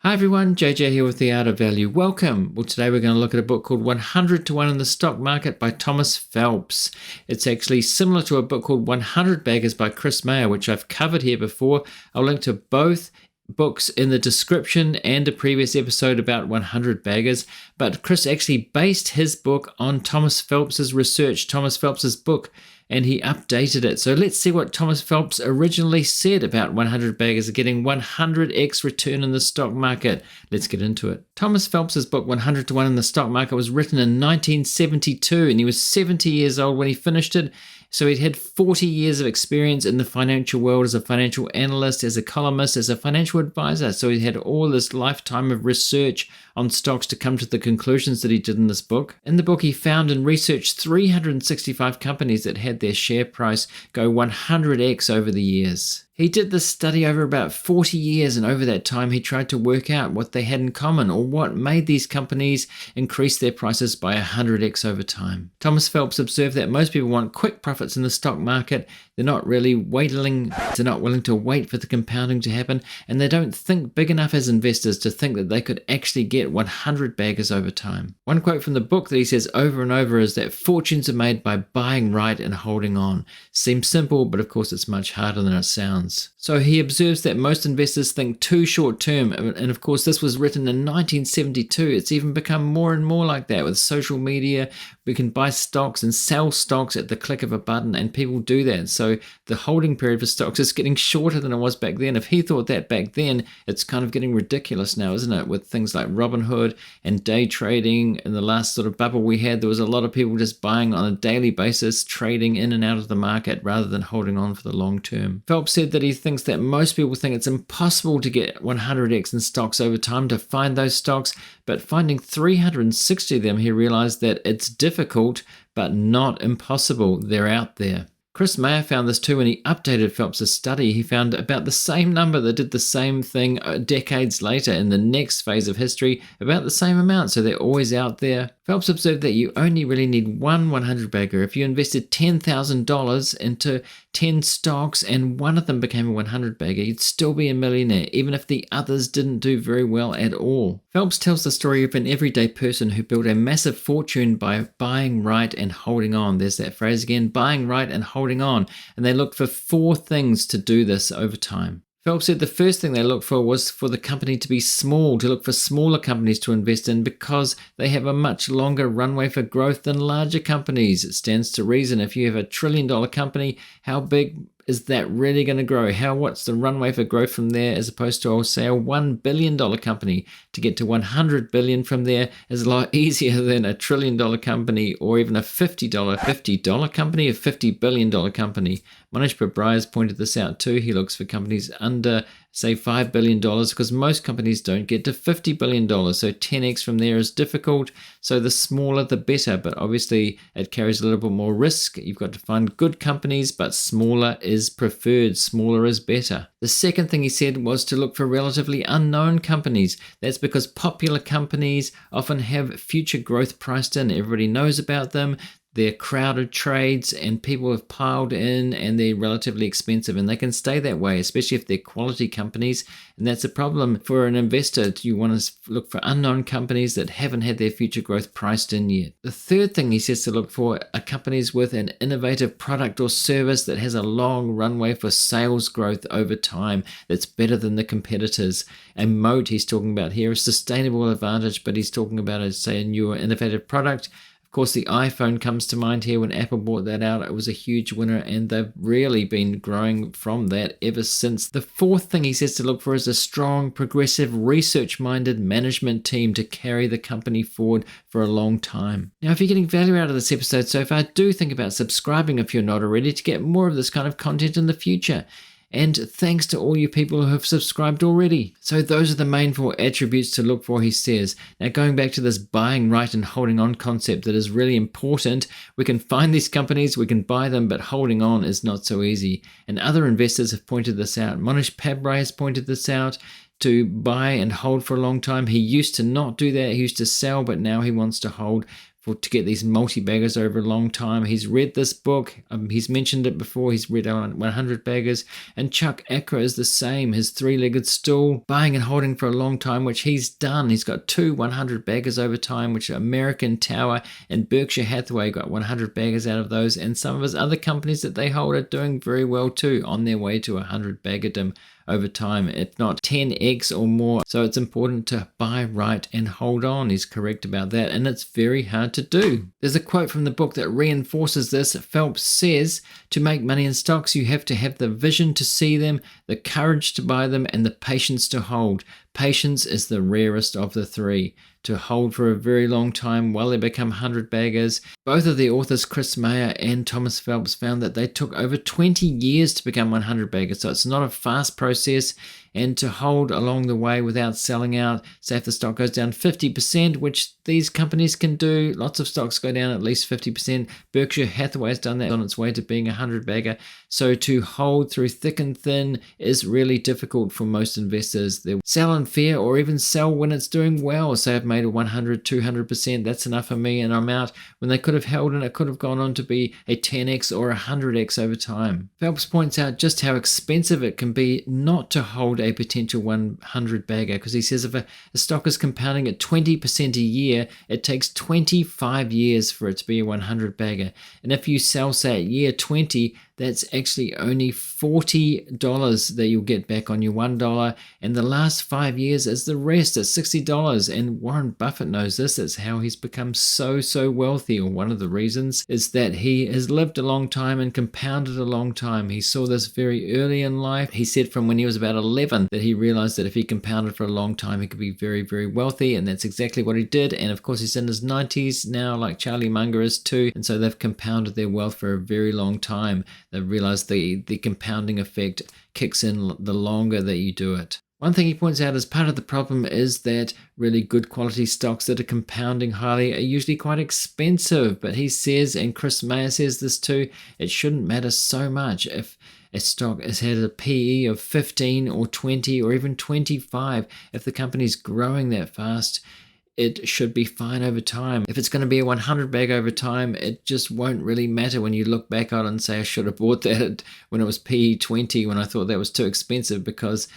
Hi everyone, JJ here with The Art of Value. Welcome. Well, today we're going to look at a book called 100 to 1 in the Stock Market by Thomas Phelps. It's actually similar to a book called 100 Baggers by Chris Mayer, which I've covered here before. I'll link to both books in the description and a previous episode about 100 Baggers. But Chris actually based his book on Thomas Phelps's research, Thomas Phelps's book, and he updated it. So let's see what Thomas Phelps originally said about 100 Baggers getting 100x return in the stock market. Let's get into it. Thomas Phelps's book 100 to 1 in the stock market was written in 1972, and he was 70 years old when he finished it. So he'd had 40 years of experience in the financial world as a financial analyst, as a columnist, as a financial advisor. So he had all this lifetime of research on stocks to come to the conclusions that he did in this book. In the book, he found and researched 365 companies that had their share price go 100x over the years. He did this study over about 40 years, and over that time he tried to work out what they had in common or what made these companies increase their prices by 100x over time. Thomas Phelps observed that most people want quick profits in the stock market. They're not willing to wait for the compounding to happen, and they don't think big enough as investors to think that they could actually get 100 baggers over time. One quote from the book that he says over and over is that fortunes are made by buying right and holding on. Seems simple, but of course it's much harder than it sounds. So he observes that most investors think too short term, and of course this was written in 1972. It's even become more and more like that with social media. We can buy stocks and sell stocks at the click of a button, and people do that. So the holding period for stocks is getting shorter than it was back then. If he thought that back then, it's kind of getting ridiculous now, isn't it? With things like Robinhood and day trading. In the last sort of bubble we had, there was a lot of people just buying on a daily basis, trading in and out of the market rather than holding on for the long term. Phelps said that he thinks that most people think it's impossible to get 100x in stocks over time, to find those stocks, but finding 360 of them, he realized that it's difficult but not impossible. They're out there. Chris Mayer found this too when he updated Phelps' study. He found about the same number that did the same thing decades later in the next phase of history, about the same amount, so they're always out there. Phelps observed that you only really need one 100 bagger. If you invested $10,000 into 10 stocks and one of them became a 100 bagger, you'd still be a millionaire, even if the others didn't do very well at all. Phelps tells the story of an everyday person who built a massive fortune by buying right and holding on. There's that phrase again, buying right and holding on. And they looked for 4 things to do this over time. Phelps said the first thing they looked for was for the company to be small, to look for smaller companies to invest in because they have a much longer runway for growth than larger companies. It stands to reason. If you have a $1 trillion company, how big is that really going to grow? What's the runway for growth from there, as opposed to, say, a $1 billion company? To get to 100 billion from there is a lot easier than a $1 trillion company, or even a $50 company, a $50 billion company. Manish Pabrai has pointed this out too. He looks for companies under, say, $5 billion because most companies don't get to $50 billion. So 10x from there is difficult. So the smaller the better, but obviously it carries a little bit more risk. You've got to find good companies, but smaller is preferred. Smaller is better. The second thing he said was to look for relatively unknown companies. That's because popular companies often have future growth priced in. Everybody knows about them. They're crowded trades and people have piled in, and they're relatively expensive, and they can stay that way, especially if they're quality companies. And that's a problem for an investor. You want to look for unknown companies that haven't had their future growth priced in yet. The third thing he says to look for are companies with an innovative product or service that has a long runway for sales growth over time that's better than the competitors. A moat he's talking about here, a sustainable advantage, but he's talking about, say, a newer innovative product. Of course, the iPhone comes to mind here. When Apple brought that out, it was a huge winner, and they've really been growing from that ever since. The fourth thing he says to look for is a strong, progressive, research-minded management team to carry the company forward for a long time. Now, if you're getting value out of this episode so far, do think about subscribing if you're not already to get more of this kind of content in the future. And thanks to all you people who have subscribed already. So those are the main 4 attributes to look for, he says. Now, going back to this buying right and holding on concept that is really important, we can find these companies, we can buy them, but holding on is not so easy. And other investors have pointed this out. Manish Pabrai has pointed this out. To buy and hold for a long time. He used to not do that. He used to sell, but now he wants to hold to get these multi-baggers over a long time. He's read this book. He's mentioned it before. He's read 100 baggers. And Chuck Akra is the same. His three-legged stool, buying and holding for a long time, which he's done. He's got 2 100 baggers over time, which are American Tower and Berkshire Hathaway got 100 baggers out of those. And some of his other companies that they hold are doing very well too, on their way to 100 baggerdom over time, if not 10x or more. So it's important to buy right and hold on. He's correct about that, and it's very hard to do. There's a quote from the book that reinforces this. Phelps says, to make money in stocks, you have to have the vision to see them, the courage to buy them, and the patience to hold. Patience is the rarest of the three. To hold for a very long time while they become 100 baggers. Both of the authors, Chris Mayer and Thomas Phelps, found that they took over 20 years to become 100 baggers. So it's not a fast process, and to hold along the way without selling out. Say if the stock goes down 50%, which these companies can do, lots of stocks go down at least 50%. Berkshire Hathaway has done that on its way to being a 100 bagger. So to hold through thick and thin is really difficult for most investors. They'll sell in fear or even sell when it's doing well. Say I've made a 100, 200%, that's enough for me and I'm out, when they could have held and it could have gone on to be a 10x or a 100x over time. Phelps points out just how expensive it can be not to hold a potential 100 bagger, because he says if a stock is compounding at 20% a year, it takes 25 years for it to be a 100 bagger. And if you sell, say, at year 20, that's actually only $40 that you'll get back on your $1. And the last 5 years is the rest at $60. And Warren Buffett knows this. That's how he's become so wealthy. Or one of the reasons is that he has lived a long time and compounded a long time. He saw this very early in life. He said from when he was about 11 that he realized that if he compounded for a long time, he could be very wealthy. And that's exactly what he did. And of course, he's in his 90s now, like Charlie Munger is too. And so they've compounded their wealth for a very long time. They realize the compounding effect kicks in the longer that you do it. One thing he points out as part of the problem is that really good quality stocks that are compounding highly are usually quite expensive. But he says, and Chris Mayer says this too, it shouldn't matter so much if a stock has had a PE of 15 or 20 or even 25. If the company's growing that fast, it should be fine over time. If it's going to be a 100 bag over time, it just won't really matter when you look back on it and say, I should have bought that when it was PE 20 when I thought that was too expensive, because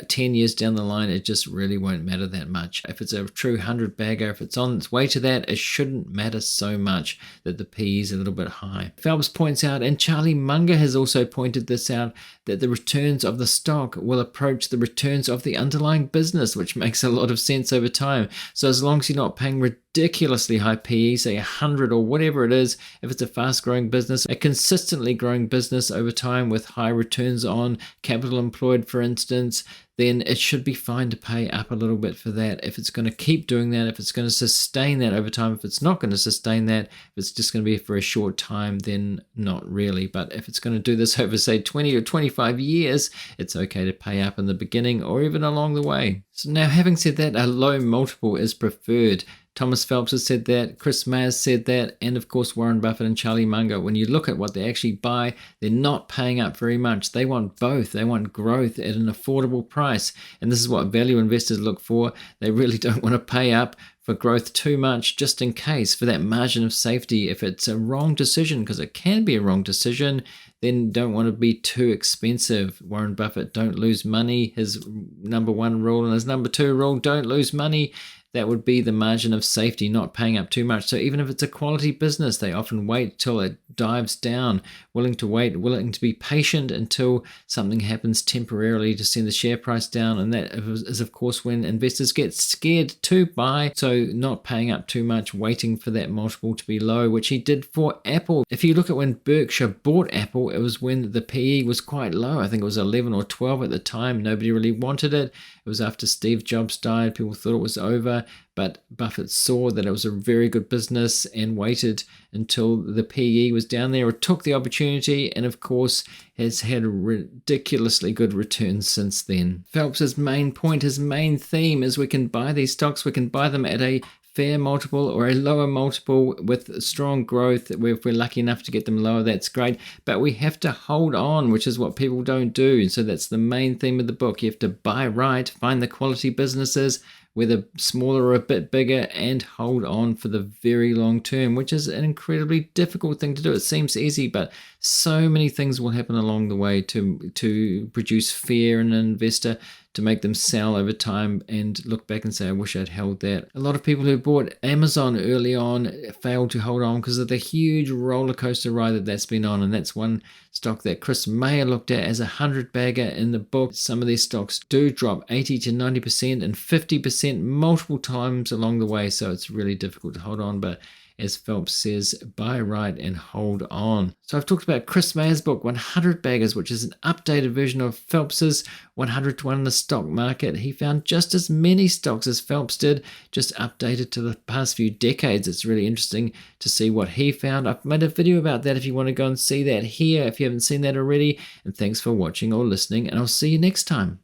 10 years down the line, it just really won't matter that much. If it's a true 100 bagger, if it's on its way to that, it shouldn't matter so much that the PE is a little bit high. Phelps points out, and Charlie Munger has also pointed this out, that the returns of the stock will approach the returns of the underlying business, which makes a lot of sense over time. So as long as you're not paying ridiculously high PE, say 100 or whatever it is, if it's a fast growing business, a consistently growing business over time with high returns on capital employed, for instance, then it should be fine to pay up a little bit for that. If it's going to keep doing that, if it's going to sustain that over time, if it's not going to sustain that, if it's just going to be for a short time, then not really. But if it's going to do this over, say, 20 or 25 years, it's okay to pay up in the beginning or even along the way. So now, having said that, a low multiple is preferred. Thomas Phelps has said that, Chris Mayer said that, and of course Warren Buffett and Charlie Munger. When you look at what they actually buy, they're not paying up very much. They want both. They want growth at an affordable price. And this is what value investors look for. They really don't want to pay up for growth too much, just in case, for that margin of safety. If it's a wrong decision, because it can be a wrong decision, then don't want to be too expensive. Warren Buffett, don't lose money. His number one rule, and his number two rule, don't lose money. That would be the margin of safety, not paying up too much. So even if it's a quality business, they often wait till it dives down, willing to wait, willing to be patient until something happens temporarily to send the share price down. And that is, of course, when investors get scared to buy. So not paying up too much, waiting for that multiple to be low, which he did for Apple. If you look at when Berkshire bought Apple, it was when the PE was quite low. I think it was 11 or 12 at the time. Nobody really wanted it. It was after Steve Jobs died. People thought it was over. But Buffett saw that it was a very good business and waited until the PE was down there, or took the opportunity, and of course has had ridiculously good returns since then. Phelps's main point, his main theme is we can buy these stocks, we can buy them at a fair multiple or a lower multiple with strong growth. If we're lucky enough to get them lower, that's great. But we have to hold on, which is what people don't do. So that's the main theme of the book. You have to buy right, find the quality businesses, whether smaller or a bit bigger, and hold on for the very long term, which is an incredibly difficult thing to do. It seems easy, but so many things will happen along the way to produce fear in an investor, to make them sell over time and look back and say, I wish I'd held that. A lot of people who bought Amazon early on failed to hold on because of the huge roller coaster ride that's been on. And that's one stock that Chris Mayer looked at as a 100-bagger in the book. Some of these stocks do drop 80 to 90% and 50% multiple times along the way. So it's really difficult to hold on. But as Phelps says, buy right and hold on. So I've talked about Chris Mayer's book, 100 Baggers, which is an updated version of Phelps's 100 to 1 in the stock market. He found just as many stocks as Phelps did, just updated to the past few decades. It's really interesting to see what he found. I've made a video about that if you want to go and see that here, if you haven't seen that already. And thanks for watching or listening, and I'll see you next time.